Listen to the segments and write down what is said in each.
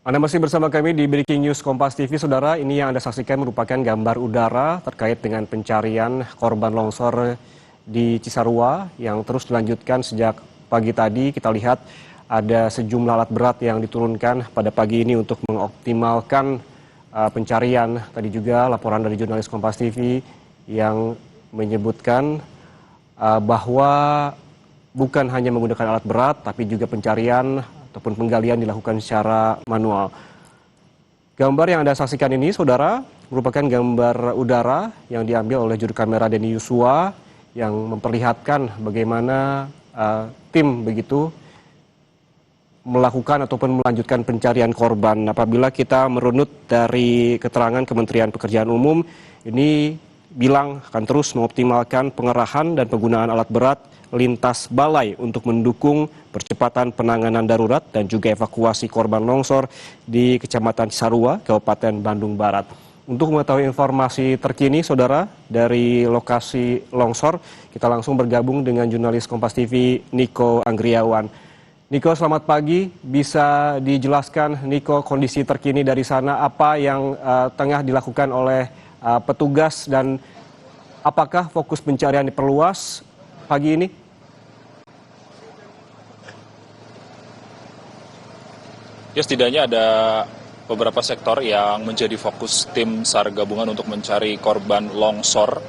Anda masih bersama kami di Breaking News Kompas TV, Saudara. Ini yang Anda saksikan merupakan gambar udara terkait dengan pencarian korban longsor di Cisarua yang terus dilanjutkan sejak pagi tadi. Kita lihat ada sejumlah alat berat yang diturunkan pada pagi ini untuk mengoptimalkan pencarian. Tadi juga laporan dari jurnalis Kompas TV yang menyebutkan bahwa bukan hanya menggunakan alat berat, tapi juga pencarian ataupun penggalian dilakukan secara manual. Gambar yang Anda saksikan ini, Saudara, merupakan gambar udara yang diambil oleh juru kamera Denny Yusua yang memperlihatkan bagaimana tim begitu melakukan ataupun melanjutkan pencarian korban. Apabila kita merunut dari keterangan Kementerian Pekerjaan Umum, ini bilang akan terus mengoptimalkan pengerahan dan penggunaan alat berat lintas balai untuk mendukung percepatan penanganan darurat dan juga evakuasi korban longsor di Kecamatan Cisarua, Kabupaten Bandung Barat. Untuk mengetahui informasi terkini, Saudara, dari lokasi longsor, kita langsung bergabung dengan jurnalis Kompas TV, Niko Anggriawan. Niko, selamat pagi. Bisa dijelaskan, Niko, kondisi terkini dari sana, apa yang tengah dilakukan oleh petugas dan apakah fokus pencarian diperluas pagi ini? Ya, setidaknya ada beberapa sektor yang menjadi fokus tim SAR gabungan untuk mencari korban longsor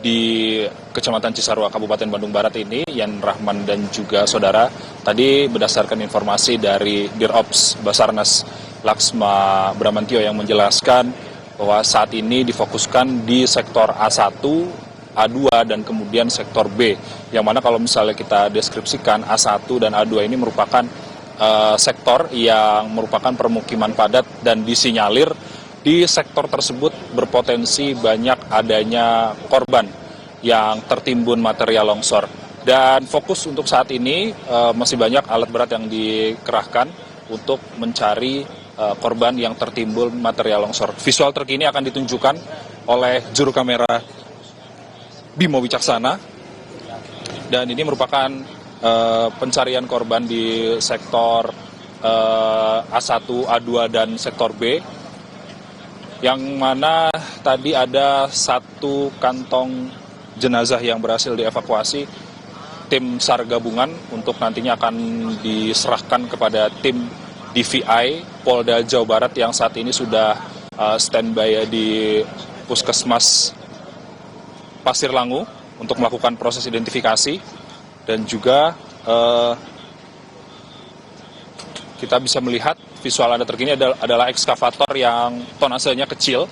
di Kecamatan Cisarua, Kabupaten Bandung Barat ini, Yan Rahman dan juga saudara. Tadi berdasarkan informasi dari Dirops Basarnas Laksma Bramantio yang menjelaskan bahwa saat ini difokuskan di sektor A1, A2, dan kemudian sektor B. Yang mana kalau misalnya kita deskripsikan A1 dan A2 ini merupakan sektor yang merupakan permukiman padat dan disinyalir di sektor tersebut berpotensi banyak adanya korban yang tertimbun material longsor. Dan fokus untuk saat ini masih banyak alat berat yang dikerahkan untuk mencari korban yang tertimbun material longsor. Visual terkini akan ditunjukkan oleh juru kamera Bimo Wicaksana, dan ini merupakan pencarian korban di sektor A1, A2, dan sektor B, yang mana tadi ada satu kantong jenazah yang berhasil dievakuasi tim SAR gabungan untuk nantinya akan diserahkan kepada tim DVI Polda Jawa Barat yang saat ini sudah standby di Puskesmas Pasir Langu untuk melakukan proses identifikasi. Dan juga kita bisa melihat visual Anda terkini adalah ekskavator yang tonasenya kecil.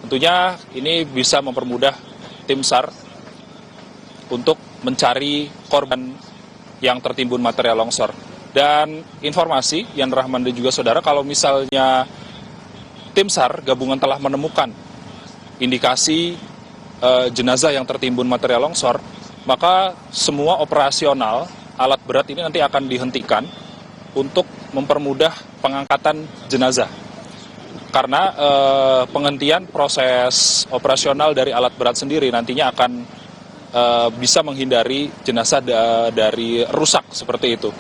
Tentunya ini bisa mempermudah tim SAR untuk mencari korban yang tertimbun material longsor. Dan informasi Yan Rahman dan juga saudara, kalau misalnya tim SAR gabungan telah menemukan indikasi jenazah yang tertimbun material longsor, maka semua operasional alat berat ini nanti akan dihentikan untuk mempermudah pengangkatan jenazah. Karena penghentian proses operasional dari alat berat sendiri nantinya akan bisa menghindari jenazah dari rusak seperti itu.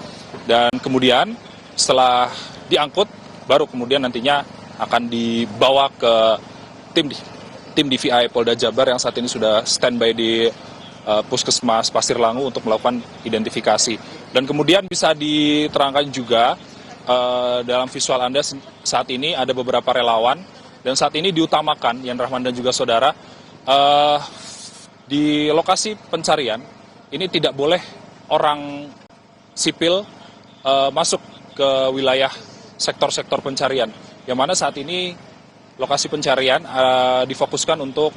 Dan kemudian setelah diangkut, baru kemudian nantinya akan dibawa ke tim DVI Polda Jabar yang saat ini sudah standby di Puskesmas Pasir Langu untuk melakukan identifikasi. Dan kemudian bisa diterangkan juga dalam visual Anda saat ini ada beberapa relawan, dan saat ini diutamakan Yan Rahman dan juga saudara, di lokasi pencarian ini tidak boleh orang sipil masuk ke wilayah sektor-sektor pencarian, yang mana saat ini lokasi pencarian difokuskan untuk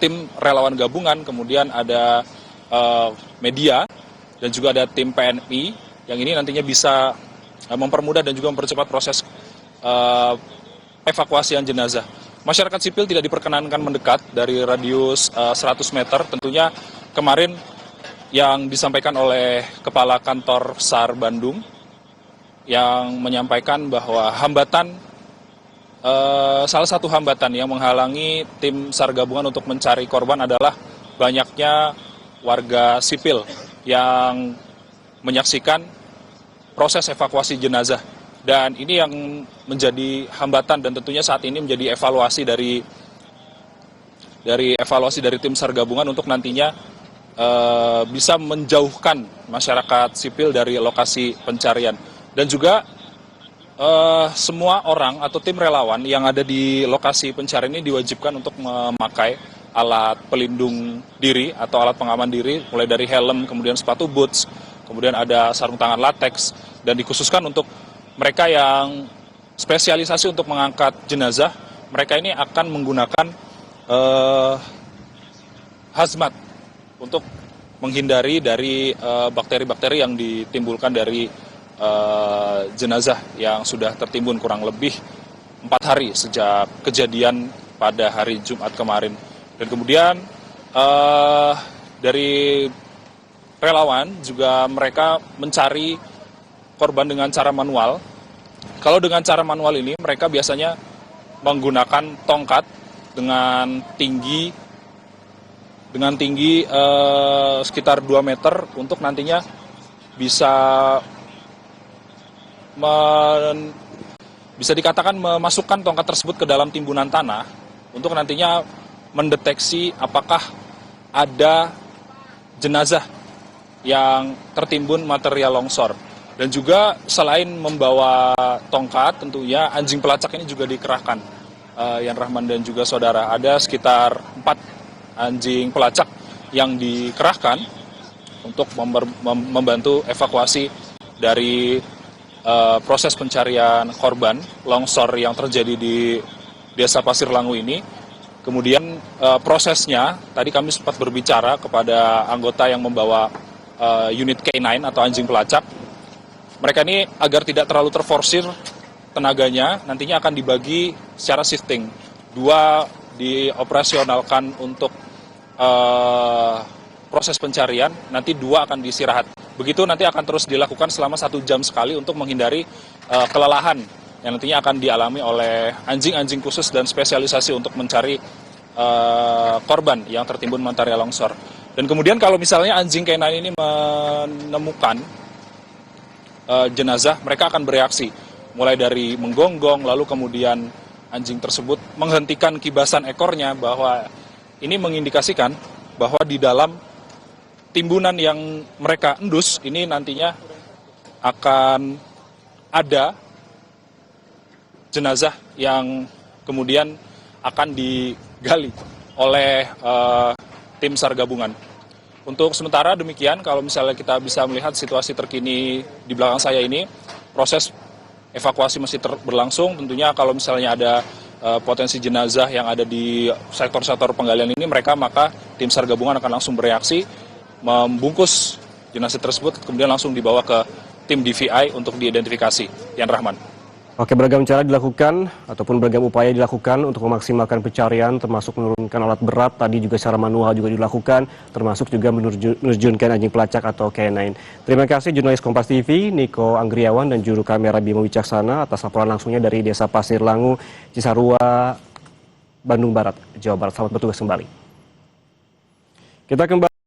tim relawan gabungan, kemudian ada media, dan juga ada tim PNI yang ini nantinya bisa mempermudah dan juga mempercepat proses evakuasian jenazah. Masyarakat sipil tidak diperkenankan mendekat dari radius 100 meter. Tentunya kemarin yang disampaikan oleh Kepala Kantor SAR Bandung yang menyampaikan bahwa salah satu hambatan yang menghalangi tim SAR gabungan untuk mencari korban adalah banyaknya warga sipil yang menyaksikan proses evakuasi jenazah. Dan ini yang menjadi hambatan dan tentunya saat ini menjadi evaluasi dari tim SAR gabungan untuk nantinya bisa menjauhkan masyarakat sipil dari lokasi pencarian. Dan juga semua orang atau tim relawan yang ada di lokasi pencarian ini diwajibkan untuk memakai alat pelindung diri atau alat pengaman diri, mulai dari helm, kemudian sepatu boots, kemudian ada sarung tangan latex, dan dikhususkan untuk mereka yang spesialisasi untuk mengangkat jenazah. Mereka ini akan menggunakan hazmat untuk menghindari dari bakteri-bakteri yang ditimbulkan dari jenazah yang sudah tertimbun kurang lebih 4 hari sejak kejadian pada hari Jumat kemarin. Dan kemudian dari relawan juga mereka mencari korban dengan cara manual. Kalau dengan cara manual ini mereka biasanya menggunakan tongkat dengan tinggi sekitar 2 meter untuk nantinya bisa dikatakan memasukkan tongkat tersebut ke dalam timbunan tanah untuk nantinya mendeteksi apakah ada jenazah yang tertimbun material longsor. Dan juga selain membawa tongkat, tentunya anjing pelacak ini juga dikerahkan. Yan Rahman dan juga saudara, ada sekitar 4 anjing pelacak yang dikerahkan untuk membantu evakuasi dari proses pencarian korban longsor yang terjadi di Desa Pasir Langu ini. Kemudian prosesnya, tadi kami sempat berbicara kepada anggota yang membawa unit K9 atau anjing pelacak. Mereka ini agar tidak terlalu terforsir tenaganya, nantinya akan dibagi secara shifting. 2 dioperasionalkan untuk proses pencarian, nanti 2 akan diistirahat. Begitu nanti akan terus dilakukan selama 1 jam sekali untuk menghindari kelelahan yang nantinya akan dialami oleh anjing-anjing khusus dan spesialisasi untuk mencari korban yang tertimbun material longsor. Dan kemudian kalau misalnya anjing K9 ini menemukan jenazah, mereka akan bereaksi. Mulai dari menggonggong, lalu kemudian anjing tersebut menghentikan kibasan ekornya, bahwa ini mengindikasikan bahwa di dalam timbunan yang mereka endus ini nantinya akan ada jenazah yang kemudian akan digali oleh tim SAR gabungan. Untuk sementara demikian, kalau misalnya kita bisa melihat situasi terkini di belakang saya ini, proses evakuasi masih berlangsung. Tentunya kalau misalnya ada potensi jenazah yang ada di sektor-sektor penggalian ini, maka tim SAR gabungan akan langsung bereaksi, membungkus jenazah tersebut, kemudian langsung dibawa ke tim DVI untuk diidentifikasi. Yan Rahman. Oke, beragam cara dilakukan ataupun beragam upaya dilakukan untuk memaksimalkan pencarian, termasuk menurunkan alat berat, tadi juga secara manual juga dilakukan, termasuk juga menerjunkan anjing pelacak atau K9. Terima kasih jurnalis Kompas TV, Niko Anggriawan dan juru kamera Bimo Wicaksana atas laporan langsungnya dari Desa Pasir Langu, Cisarua, Bandung Barat, Jawa Barat. Selamat bertugas kembali. Kita kembali.